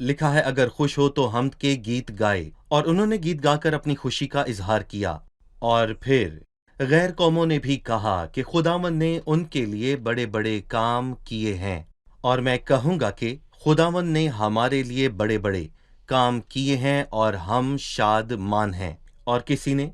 لکھا ہے اگر خوش ہو تو حمد کے گیت گائے، اور انہوں نے گیت گا کر اپنی خوشی کا اظہار کیا۔ اور پھر غیر قوموں نے بھی کہا کہ خداوند نے ان کے لیے بڑے بڑے کام کیے ہیں، اور میں کہوں گا کہ خداوند نے ہمارے لیے بڑے بڑے کام کیے ہیں اور ہم شاد مان ہیں۔ اور کسی نے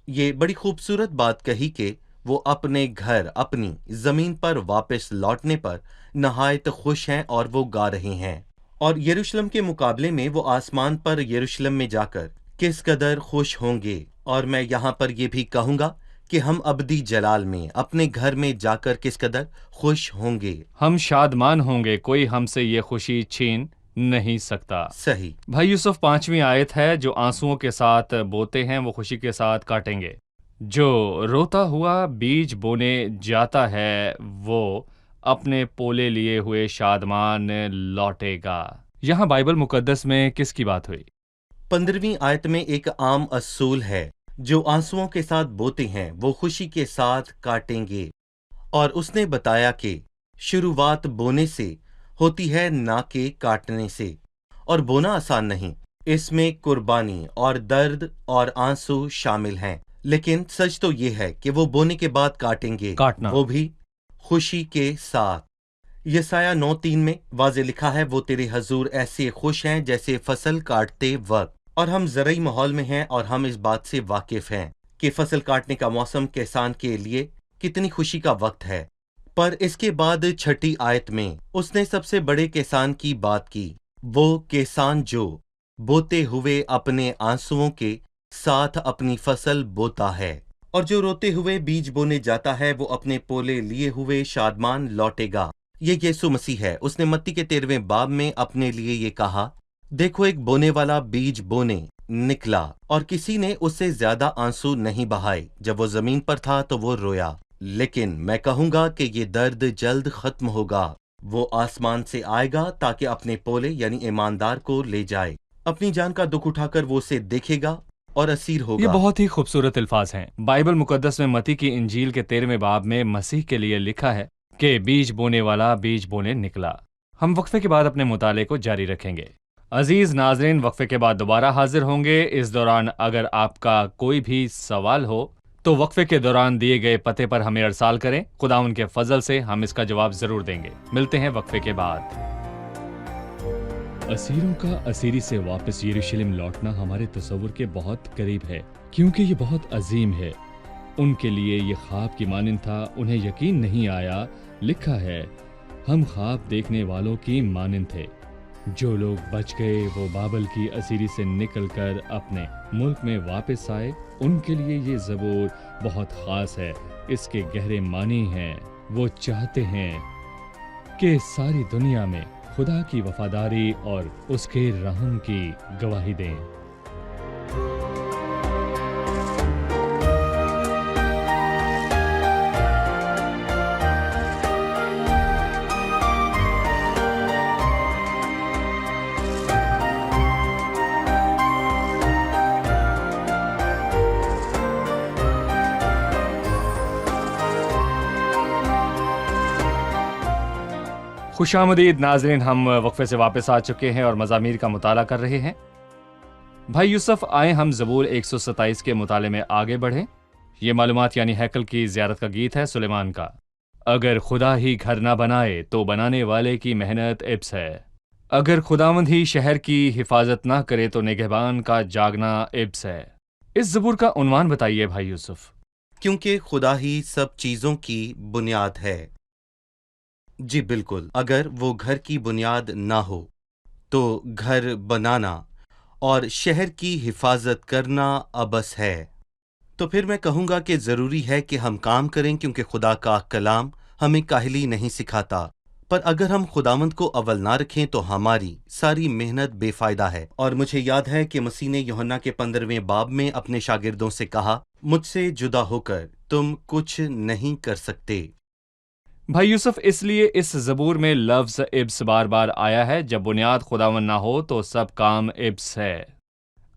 یہ بڑی خوبصورت بات کہی کہ وہ اپنے گھر اپنی زمین پر واپس لوٹنے پر نہایت خوش ہیں اور وہ گا رہے ہیں، اور یروشلم کے مقابلے میں وہ آسمان پر یروشلم میں جا کر کس قدر خوش ہوں گے۔ اور میں یہاں پر یہ بھی کہوں گا کہ ہم ابدی جلال میں اپنے گھر میں جا کر کس قدر خوش ہوں گے۔ ہم شادمان ہوں گے، کوئی ہم سے یہ خوشی چھین نہیں سکتا۔ صحیح۔ بھائی یوسف 5ویں آیت ہے، جو آنسوؤں کے ساتھ بوتے ہیں وہ خوشی کے ساتھ کاٹیں گے، جو روتا ہوا بیج بونے جاتا ہے وہ اپنے پولے لیے ہوئے شادمان لوٹے گا۔ یہاں بائبل مقدس میں کس کی بات ہوئی؟ 15ویں آیت میں ایک عام اصول ہے، جو آنسوؤں کے ساتھ بوتے ہیں وہ خوشی کے ساتھ کاٹیں گے، اور اس نے بتایا کہ شروعات بونے سے ہوتی ہے نہ کہ کاٹنے سے، اور بونا آسان نہیں، اس میں قربانی اور درد اور آنسو شامل ہیں، لیکن سچ تو یہ ہے کہ وہ بونے کے بعد کاٹیں گے، کاٹنا۔ وہ بھی خوشی کے ساتھ۔ یسایہ 9:3 میں واضح لکھا ہے، وہ تیرے حضور ایسے خوش ہیں جیسے فصل کاٹتے وقت۔ اور ہم زرعی ماحول میں ہیں اور ہم اس بات سے واقف ہیں کہ فصل کاٹنے کا موسم کسان کے لیے کتنی خوشی کا وقت ہے۔ پر اس کے بعد 6 آیت میں اس نے سب سے بڑے کسان کی بات کی، وہ کسان جو بوتے ہوئے اپنے آنسوؤں کے ساتھ اپنی فصل بوتا ہے، اور جو روتے ہوئے بیج بونے جاتا ہے وہ اپنے پولے لیے ہوئے شادمان لوٹے گا۔ یہ یسوع مسیح ہے۔ اس نے متی کے 13ویں باب میں اپنے لیے یہ کہا، دیکھو ایک بونے والا بیج بونے نکلا، اور کسی نے اس سے زیادہ آنسو نہیں بہائے، جب وہ زمین پر تھا تو وہ رویا، لیکن میں کہوں گا کہ یہ درد جلد ختم ہوگا۔ وہ آسمان سے آئے گا تاکہ اپنے پولے یعنی ایماندار کو لے جائے، اپنی جان کا دکھ اٹھا کر وہ اسے دیکھے گا اور اسیر ہوگا۔ یہ بہت ہی خوبصورت الفاظ ہیں۔ بائبل مقدس میں متی کی انجیل کے 13ویں باب میں مسیح کے لیے لکھا ہے کہ بیج بونے والا بیج بونے نکلا۔ ہم وقفے کے بعد اپنے مطالعے کو جاری رکھیں گے۔ عزیز ناظرین، وقفے کے بعد دوبارہ حاضر ہوں گے۔ اس دوران اگر آپ کا کوئی بھی سوال ہو تو وقفے کے دوران دیے گئے پتے پر ہمیں ارسال کریں۔ خدا ان کے فضل سے ہم اس کا جواب ضرور دیں گے۔ ملتے ہیں وقفے کے بعد۔ اسیروں کا اسیری سے واپس یروشلم لوٹنا ہمارے تصور کے بہت قریب ہے، کیونکہ یہ بہت عظیم ہے۔ ان کے لیے یہ خواب کی مانند تھا، انہیں یقین نہیں آیا۔ لکھا ہے، ہم خواب دیکھنے والوں کی مانند تھے۔ جو لوگ بچ گئے وہ بابل کی اسیری سے نکل کر اپنے ملک میں واپس آئے۔ ان کے لیے یہ زبور بہت خاص ہے، اس کے گہرے معنی ہیں۔ وہ چاہتے ہیں کہ ساری دنیا میں خدا کی وفاداری اور اس کے رحم کی گواہی دیں۔ خوش آمدید ناظرین، ہم وقفے سے واپس آ چکے ہیں اور مزامیر کا مطالعہ کر رہے ہیں۔ بھائی یوسف، آئیں ہم زبور 127 کے مطالعے میں آگے بڑھیں۔ یہ معلومات یعنی ہیکل کی زیارت کا گیت ہے سلیمان کا۔ اگر خدا ہی گھر نہ بنائے تو بنانے والے کی محنت عبث ہے۔ اگر خداوند ہی شہر کی حفاظت نہ کرے تو نگہبان کا جاگنا عبث ہے۔ اس زبور کا عنوان بتائیے بھائی یوسف۔ کیونکہ خدا ہی سب چیزوں کی بنیاد ہے۔ جی بالکل، اگر وہ گھر کی بنیاد نہ ہو تو گھر بنانا اور شہر کی حفاظت کرنا عبث ہے۔ تو پھر میں کہوں گا کہ ضروری ہے کہ ہم کام کریں، کیونکہ خدا کا کلام ہمیں کاہلی نہیں سکھاتا۔ پر اگر ہم خداوند کو اول نہ رکھیں تو ہماری ساری محنت بے فائدہ ہے۔ اور مجھے یاد ہے کہ مسیح نے یوحنا کے 15ویں باب میں اپنے شاگردوں سے کہا، مجھ سے جدا ہو کر تم کچھ نہیں کر سکتے۔ بھائی یوسف، اس لیے اس زبور میں لفظ عبث بار بار آیا ہے۔ جب بنیاد خداوند نہ ہو تو سب کام عبث ہے۔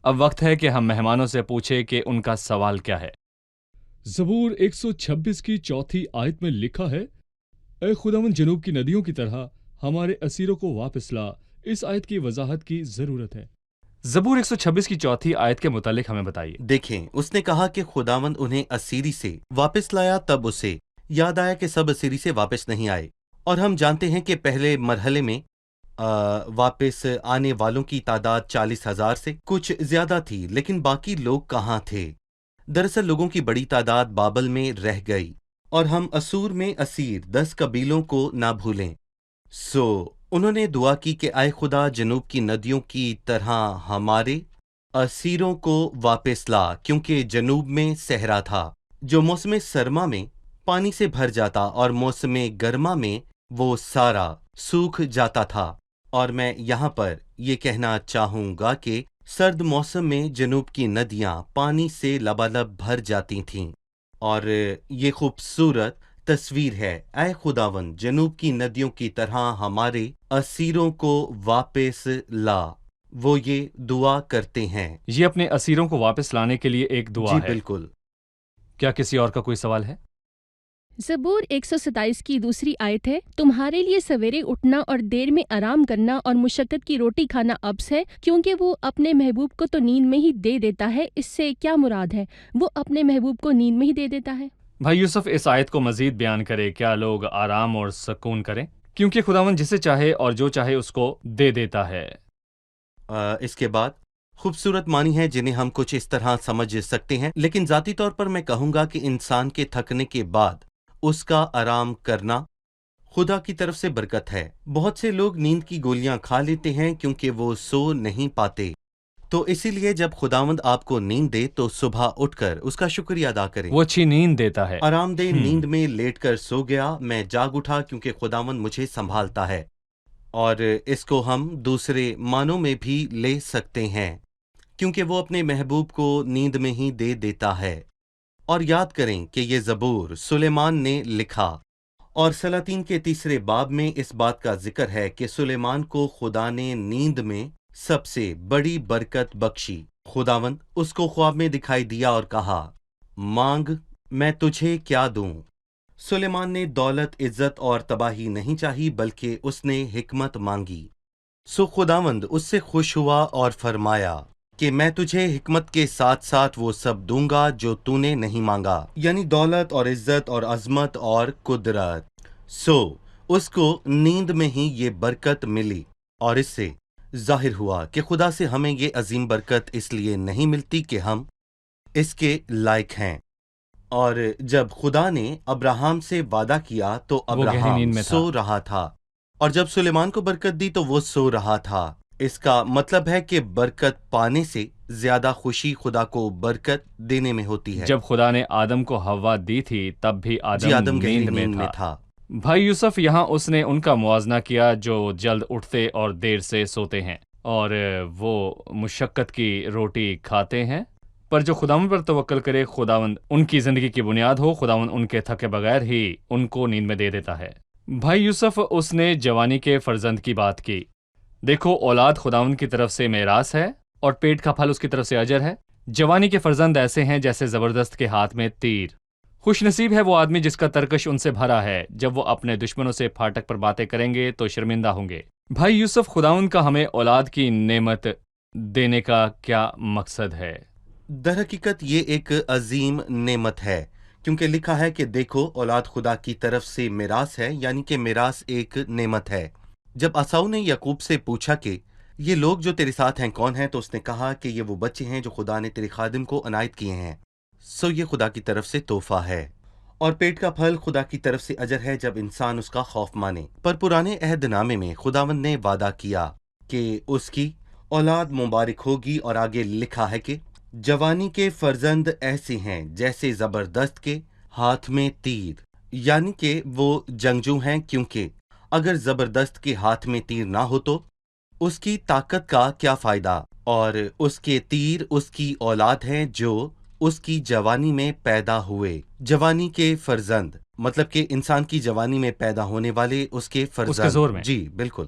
اب وقت ہے کہ ہم مہمانوں سے پوچھیں کہ ان کا سوال کیا ہے۔ زبور 126 کی 4 آیت میں لکھا ہے، اے خداوند، جنوب کی ندیوں کی طرح ہمارے اسیروں کو واپس لا، اس آیت کی وضاحت کی ضرورت ہے۔ زبور 126 کی چوتھی آیت کے متعلق ہمیں بتائیے۔ دیکھیں، اس نے کہا کہ خداوند انہیں اسیری سے واپس لایا، تب اسے یاد آیا کہ سب اسیری سے واپس نہیں آئے، اور ہم جانتے ہیں کہ پہلے مرحلے میں واپس آنے والوں کی تعداد 40,000 سے کچھ زیادہ تھی، لیکن باقی لوگ کہاں تھے؟ دراصل لوگوں کی بڑی تعداد بابل میں رہ گئی، اور ہم اسور میں اسیر 10 قبیلوں کو نہ بھولیں۔ انہوں نے دعا کی کہ اے خدا، جنوب کی ندیوں کی طرح ہمارے اسیروں کو واپس لا، کیونکہ جنوب میں صحرا تھا جو موسم سرما میں پانی سے بھر جاتا، اور موسم گرما میں وہ سارا سوکھ جاتا تھا۔ اور میں یہاں پر یہ کہنا چاہوں گا کہ سرد موسم میں جنوب کی ندیاں پانی سے لبالب بھر جاتی تھیں، اور یہ خوبصورت تصویر ہے۔ اے خداوند، جنوب کی ندیوں کی طرح ہمارے اسیروں کو واپس لا، وہ یہ دعا کرتے ہیں۔ یہ اپنے اسیروں کو واپس لانے کے لیے ایک دعا جی ہے۔ بالکل۔ کیا کسی اور کا کوئی سوال ہے؟ زبور 127 کی دوسری آیت ہے، تمہارے لیے سویرے اٹھنا اور دیر میں آرام کرنا اور مشقت کی روٹی کھانا ابس ہے، کیونکہ وہ اپنے محبوب کو تو نیند میں ہی دے دیتا ہے۔ اس سے کیا مراد ہے؟ وہ اپنے محبوب کو نیند میں ہی دے دیتا ہے؟ بھائی یوسف، اس آیت کو مزید بیان کرے۔ کیا لوگ آرام اور سکون کریں؟ کیونکہ خداوند جسے چاہے اور جو چاہے اس کو دے دیتا ہے۔ اس کے بعد خوبصورت معنی ہے جنہیں ہم کچھ اس طرح سمجھ سکتے ہیں، لیکن ذاتی طور پر میں کہوں گا کہ انسان کے تھکنے کے بعد اس کا آرام کرنا خدا کی طرف سے برکت ہے۔ بہت سے لوگ نیند کی گولیاں کھا لیتے ہیں کیونکہ وہ سو نہیں پاتے، تو اسی لیے جب خداوند آپ کو نیند دے تو صبح اٹھ کر اس کا شکریہ ادا کریں۔ وہ اچھی نیند دیتا ہے۔ آرام دہ نیند میں لیٹ کر سو گیا، میں جاگ اٹھا کیونکہ خداوند مجھے سنبھالتا ہے۔ اور اس کو ہم دوسرے معنوں میں بھی لے سکتے ہیں، کیونکہ وہ اپنے محبوب کو نیند میں ہی دے دیتا ہے۔ اور یاد کریں کہ یہ زبور سلیمان نے لکھا، اور سلاطین کے 3 باب میں اس بات کا ذکر ہے کہ سلیمان کو خدا نے نیند میں سب سے بڑی برکت بخشی۔ خداوند اس کو خواب میں دکھائی دیا اور کہا، مانگ، میں تجھے کیا دوں؟ سلیمان نے دولت، عزت اور تباہی نہیں چاہی، بلکہ اس نے حکمت مانگی۔ خداوند اس سے خوش ہوا اور فرمایا کہ میں تجھے حکمت کے ساتھ ساتھ وہ سب دوں گا جو تو نے نہیں مانگا، یعنی دولت اور عزت اور عظمت اور قدرت۔ اس کو نیند میں ہی یہ برکت ملی، اور اس سے ظاہر ہوا کہ خدا سے ہمیں یہ عظیم برکت اس لیے نہیں ملتی کہ ہم اس کے لائق ہیں۔ اور جب خدا نے ابراہم سے وعدہ کیا تو وہ گہری ابراہم نیند میں تھا۔ سو رہا تھا، اور جب سلیمان کو برکت دی تو وہ سو رہا تھا۔ اس کا مطلب ہے کہ برکت پانے سے زیادہ خوشی خدا کو برکت دینے میں ہوتی ہے۔ جب خدا نے آدم کو حوا دی تھی تب بھی آدم گہری نیند نیند میں میں تھا۔ بھائی یوسف، یہاں اس نے ان کا موازنہ کیا جو جلد اٹھتے اور دیر سے سوتے ہیں، اور وہ مشقت کی روٹی کھاتے ہیں، پر جو خداوند پر توکل کرے، خداوند ان کی زندگی کی بنیاد ہو، خداوند ان کے تھکے بغیر ہی ان کو نیند میں دے دیتا ہے۔ بھائی یوسف، اس نے جوانی کے فرزند کی بات کی۔ دیکھو، اولاد خداوند کی طرف سے میراث ہے، اور پیٹ کا پھل اس کی طرف سے اجر ہے۔ جوانی کے فرزند ایسے ہیں جیسے زبردست کے ہاتھ میں تیر۔ خوش نصیب ہے وہ آدمی جس کا ترکش ان سے بھرا ہے، جب وہ اپنے دشمنوں سے پھاٹک پر باتیں کریں گے تو شرمندہ ہوں گے۔ بھائی یوسف، خداوند کا ہمیں اولاد کی نعمت دینے کا کیا مقصد ہے؟ در حقیقت یہ ایک عظیم نعمت ہے، کیونکہ لکھا ہے کہ دیکھو، اولاد خدا کی طرف سے میراث ہے، یعنی کہ میراث ایک نعمت ہے۔ جب عیساؤ نے یعقوب سے پوچھا کہ یہ لوگ جو تیرے ساتھ ہیں کون ہیں، تو اس نے کہا کہ یہ وہ بچے ہیں جو خدا نے تیرے خادم کو عنایت کیے ہیں۔ یہ خدا کی طرف سے تحفہ ہے، اور پیٹ کا پھل خدا کی طرف سے اجر ہے جب انسان اس کا خوف مانے۔ پر پرانے عہد نامے میں خداوند نے وعدہ کیا کہ اس کی اولاد مبارک ہوگی، اور آگے لکھا ہے کہ جوانی کے فرزند ایسے ہیں جیسے زبردست کے ہاتھ میں تیر، یعنی کہ وہ جنگجو ہیں، کیونکہ اگر زبردست کے ہاتھ میں تیر نہ ہو تو اس کی طاقت کا کیا فائدہ، اور اس کے تیر اس کی اولاد ہیں جو اس کی جوانی میں پیدا ہوئے۔ جوانی کے فرزند مطلب کہ انسان کی جوانی میں پیدا ہونے والے اس کے فرزند، اس کے زور میں۔ جی بالکل۔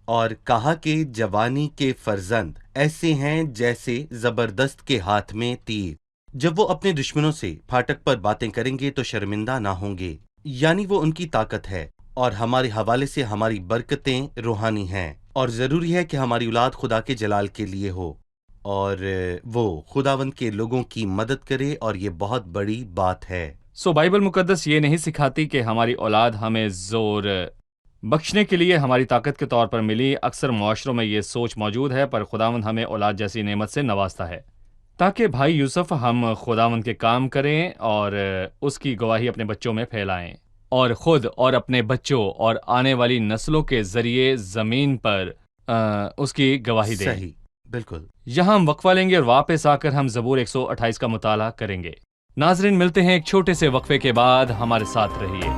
اور کہا کہ جوانی کے فرزند ایسے ہیں جیسے زبردست کے ہاتھ میں تیر، جب وہ اپنے دشمنوں سے پھاٹک پر باتیں کریں گے تو شرمندہ نہ ہوں گے، یعنی وہ ان کی طاقت ہے، اور ہمارے حوالے سے ہماری برکتیں روحانی ہیں۔ اور ضروری ہے کہ ہماری اولاد خدا کے جلال کے لیے ہو اور وہ خداوند کے لوگوں کی مدد کرے، اور یہ بہت بڑی بات ہے۔ بائبل مقدس یہ نہیں سکھاتی کہ ہماری اولاد ہمیں زور بخشنے کے لیے ہماری طاقت کے طور پر ملی۔ اکثر معاشروں میں یہ سوچ موجود ہے، پر خداوند ہمیں اولاد جیسی نعمت سے نوازتا ہے تاکہ بھائی یوسف ہم خداوند کے کام کریں اور اس کی گواہی اپنے بچوں میں پھیلائیں، اور خود اور اپنے بچوں اور آنے والی نسلوں کے ذریعے زمین پر اس کی گواہی دیں۔ صحیح، بالکل۔ یہاں ہم وقفہ لیں گے اور واپس آ کر ہم زبور 128 کا مطالعہ کریں گے۔ ناظرین، ملتے ہیں ایک چھوٹے سے وقفے کے بعد، ہمارے ساتھ رہیے۔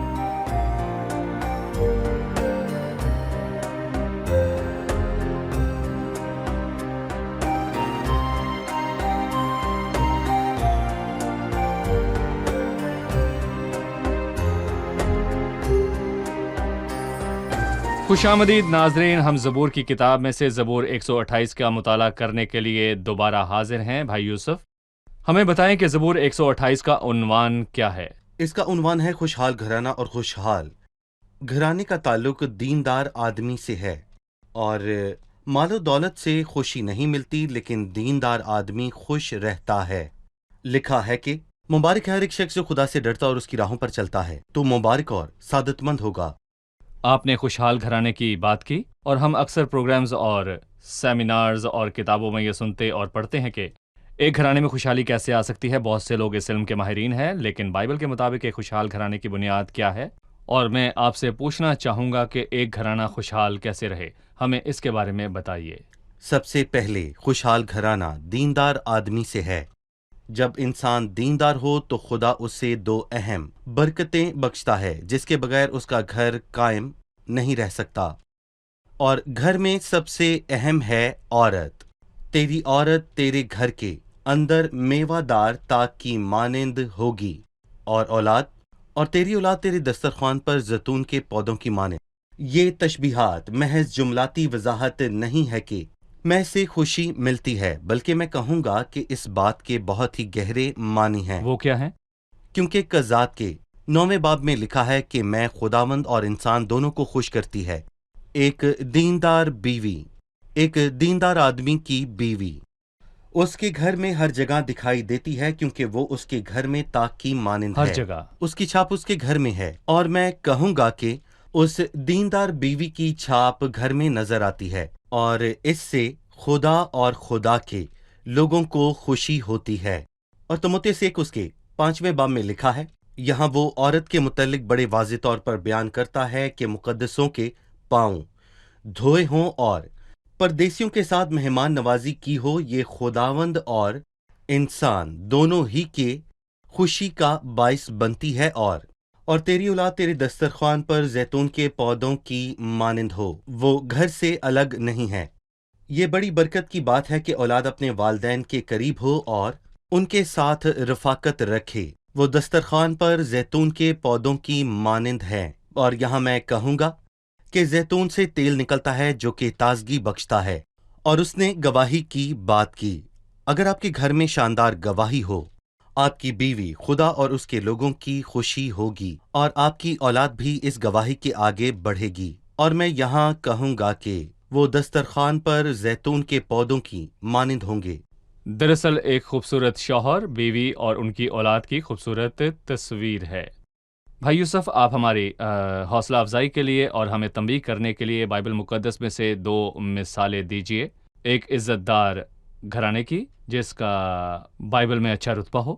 خوش آمدید ناظرین، ہم زبور کی کتاب میں سے زبور 128 کا مطالعہ کرنے کے لیے دوبارہ حاضر ہیں۔ بھائی یوسف، ہمیں بتائیں کہ زبور 128 کا عنوان کیا ہے؟ اس کا عنوان ہے خوشحال گھرانہ، اور خوشحال گھرانے کا تعلق دیندار آدمی سے ہے، اور مال و دولت سے خوشی نہیں ملتی، لیکن دیندار آدمی خوش رہتا ہے۔ لکھا ہے کہ مبارک ہے ہر ایک شخص جو خدا سے ڈرتا اور اس کی راہوں پر چلتا ہے، تو مبارک اور سعادت مند ہوگا۔ آپ نے خوشحال گھرانے کی بات کی، اور ہم اکثر پروگرامز اور سیمینارز اور کتابوں میں یہ سنتے اور پڑھتے ہیں کہ ایک گھرانے میں خوشحالی کیسے آ سکتی ہے۔ بہت سے لوگ اس علم کے ماہرین ہیں، لیکن بائبل کے مطابق ایک خوشحال گھرانے کی بنیاد کیا ہے؟ اور میں آپ سے پوچھنا چاہوں گا کہ ایک گھرانہ خوشحال کیسے رہے، ہمیں اس کے بارے میں بتائیے۔ سب سے پہلے خوشحال گھرانہ دیندار آدمی سے ہے۔ جب انسان دیندار ہو تو خدا اسے دو اہم برکتیں بخشتا ہے جس کے بغیر اس کا گھر قائم نہیں رہ سکتا، اور گھر میں سب سے اہم ہے عورت۔ تیری عورت تیرے گھر کے اندر میوہ دار تاک کی مانند ہوگی، اور تیری اولاد تیرے دسترخوان پر زیتون کے پودوں کی مانند۔ یہ تشبیہات محض جملاتی وضاحت نہیں ہے کہ میں سے خوشی ملتی ہے، بلکہ میں کہوں گا کہ اس بات کے بہت ہی گہرے معنی ہیں۔ وہ کیا ہے؟ کیونکہ قضات کے 9ویں باب میں لکھا ہے کہ میں خداوند اور انسان دونوں کو خوش کرتی ہے۔ ایک دیندار بیوی، ایک دیندار آدمی کی بیوی اس کے گھر میں ہر جگہ دکھائی دیتی ہے، کیونکہ وہ اس کے گھر میں تاک کی مانند ہے۔ ہر جگہ اس کی چھاپ اس کے گھر میں ہے، اور میں کہوں گا کہ اس دیندار بیوی کی چھاپ گھر میں نظر آتی ہے، اور اس سے خدا اور خدا کے لوگوں کو خوشی ہوتی ہے۔ اور تimotheus 1 اس کے 5ویں باب میں لکھا ہے، یہاں وہ عورت کے متعلق بڑے واضح طور پر بیان کرتا ہے کہ مقدسوں کے پاؤں دھوئے ہوں اور پردیسیوں کے ساتھ مہمان نوازی کی ہو، یہ خداوند اور انسان دونوں ہی کے خوشی کا باعث بنتی ہے۔ اور تیری اولاد تیرے دسترخوان پر زیتون کے پودوں کی مانند ہو، وہ گھر سے الگ نہیں ہے۔ یہ بڑی برکت کی بات ہے کہ اولاد اپنے والدین کے قریب ہو اور ان کے ساتھ رفاقت رکھے۔ وہ دسترخوان پر زیتون کے پودوں کی مانند ہے، اور یہاں میں کہوں گا کہ زیتون سے تیل نکلتا ہے جو کہ تازگی بخشتا ہے۔ اور اس نے گواہی کی بات کی۔ اگر آپ کے گھر میں شاندار گواہی ہو، آپ کی بیوی خدا اور اس کے لوگوں کی خوشی ہوگی، اور آپ کی اولاد بھی اس گواہی کے آگے بڑھے گی۔ اور میں یہاں کہوں گا کہ وہ دسترخوان پر زیتون کے پودوں کی مانند ہوں گے۔ دراصل ایک خوبصورت شوہر، بیوی اور ان کی اولاد کی خوبصورت تصویر ہے۔ بھائی یوسف، آپ ہماری حوصلہ افزائی کے لیے اور ہمیں تنبیہ کرنے کے لیے بائبل مقدس میں سے 2 مثالیں دیجیے۔ ایک عزت دار گھرانے کی جس کا بائبل میں اچھا رتبہ ہو،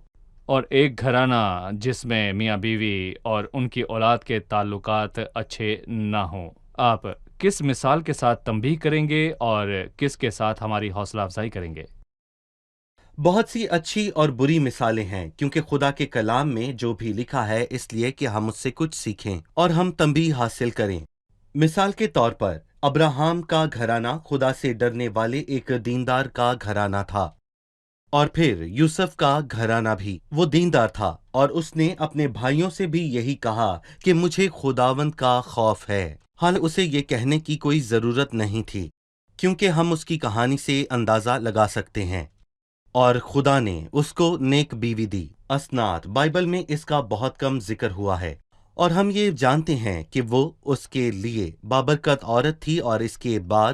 اور ایک گھرانہ جس میں میاں بیوی اور ان کی اولاد کے تعلقات اچھے نہ ہوں۔ آپ کس مثال کے ساتھ تنبیہ کریں گے اور کس کے ساتھ ہماری حوصلہ افزائی کریں گے؟ بہت سی اچھی اور بری مثالیں ہیں، کیونکہ خدا کے کلام میں جو بھی لکھا ہے اس لیے کہ ہم اس سے کچھ سیکھیں اور ہم تنبیہ حاصل کریں۔ مثال کے طور پر ابراہم کا گھرانہ خدا سے ڈرنے والے ایک دیندار کا گھرانہ تھا، اور پھر یوسف کا گھرانہ بھی وہ دیندار تھا، اور اس نے اپنے بھائیوں سے بھی یہی کہا کہ مجھے خداوند کا خوف ہے۔ حال اسے یہ کہنے کی کوئی ضرورت نہیں تھی، کیونکہ ہم اس کی کہانی سے اندازہ لگا سکتے ہیں۔ اور خدا نے اس کو نیک بیوی دی۔ اسناد بائبل میں اس کا بہت کم ذکر ہوا ہے، اور ہم یہ جانتے ہیں کہ وہ اس کے لیے بابرکت عورت تھی، اور اس کے بعد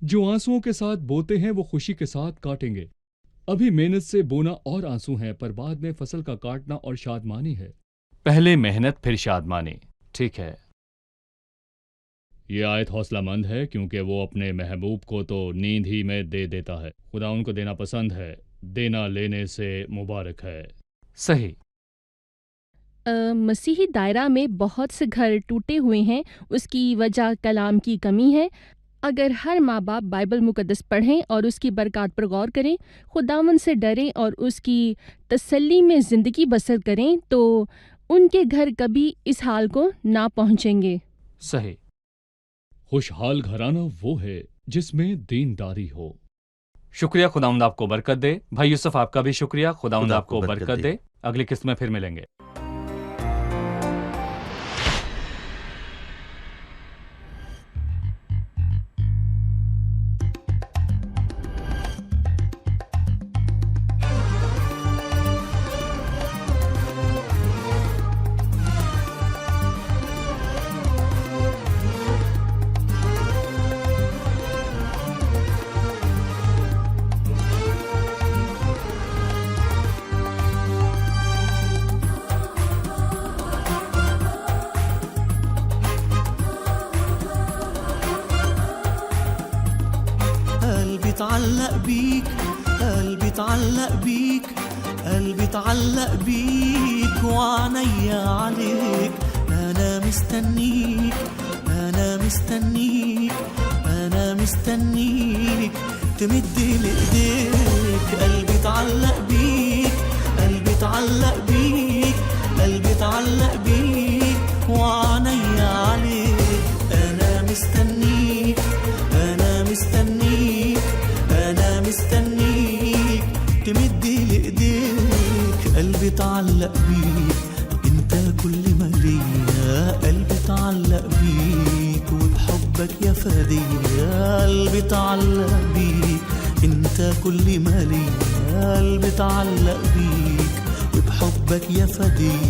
جو آنسوؤں کے ساتھ بوتے ہیں وہ خوشی کے ساتھ کاٹیں گے۔ ابھی محنت سے بونا اور آنسو ہیں، پر بعد میں فصل کا کاٹنا اور شادمانی ہے۔ پہلے محنت پھر شادمانی، ٹھیک ہے۔ یہ آیت حوصلہ مند ہے کیونکہ وہ اپنے محبوب کو تو نیند ہی میں دے دیتا ہے۔ خدا ان کو دینا پسند ہے، دینا لینے سے مبارک ہے۔ صحیح۔ مسیحی دائرہ میں بہت سے گھر ٹوٹے ہوئے ہیں، اس کی وجہ کلام کی کمی ہے۔ اگر ہر ماں باپ بائبل مقدس پڑھیں اور اس کی برکات پر غور کریں، خداوند سے ڈریں اور اس کی تسلی میں زندگی بسر کریں تو ان کے گھر کبھی اس حال کو نہ پہنچیں گے۔ صحیح۔ خوشحال گھرانہ وہ ہے جس میں دینداری ہو۔ شکریہ، خداوند آپ کو برکت دے۔ بھائی یوسف آپ کا بھی شکریہ، خداوند خدا آپ کو برکت دے۔ اگلی قسط میں پھر ملیں گے۔ قلبي اتعلق بيك، قلبي اتعلق بيك، قلبي اتعلق بيك وعينيا عليك. أنا مستنيك، أنا مستنيك، أنا مستنيك تمد لإيديك. قلبي اتعلق بيك، قلبي اتعلق بيك، قلبي اتعلق بيك وعينيا عليك. أنا مستنيك، أنا مستنيك، أنا مستنيك تمد لإيديك. قلبي اتعلق بيك، انت كل ما ليا. قلبي اتعلق بيك وبحبك يا فدية. قلبي اتعلق بيك، انت كل ما ليا. قلبي اتعلق بيك وبحبك يا فدية.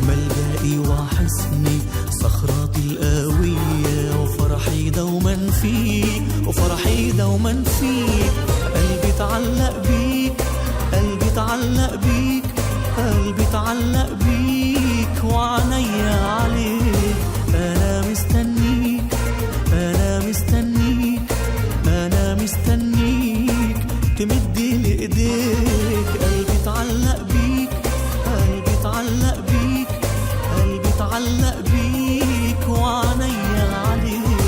ملجئي وحصني، صخرتي القوية، وفرحي دوما فيك، وفرحي دوما فيك. قلبي اتعلق بيك، قلبي اتعلق بيك، قلبي اتعلق بيك وعينيا عليك. أنا مستنيك، أنا مستنيك، أنا مستنيك تمد لإيديك. قلبي اتعلق بيك، قلبي اتعلق بيك، قلبي اتعلق بيك وعينيا عليك.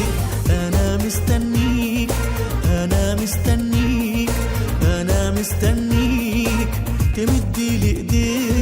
أنا مستنيك، أنا مستنيك، أنا مستنيك تمد لإيديك.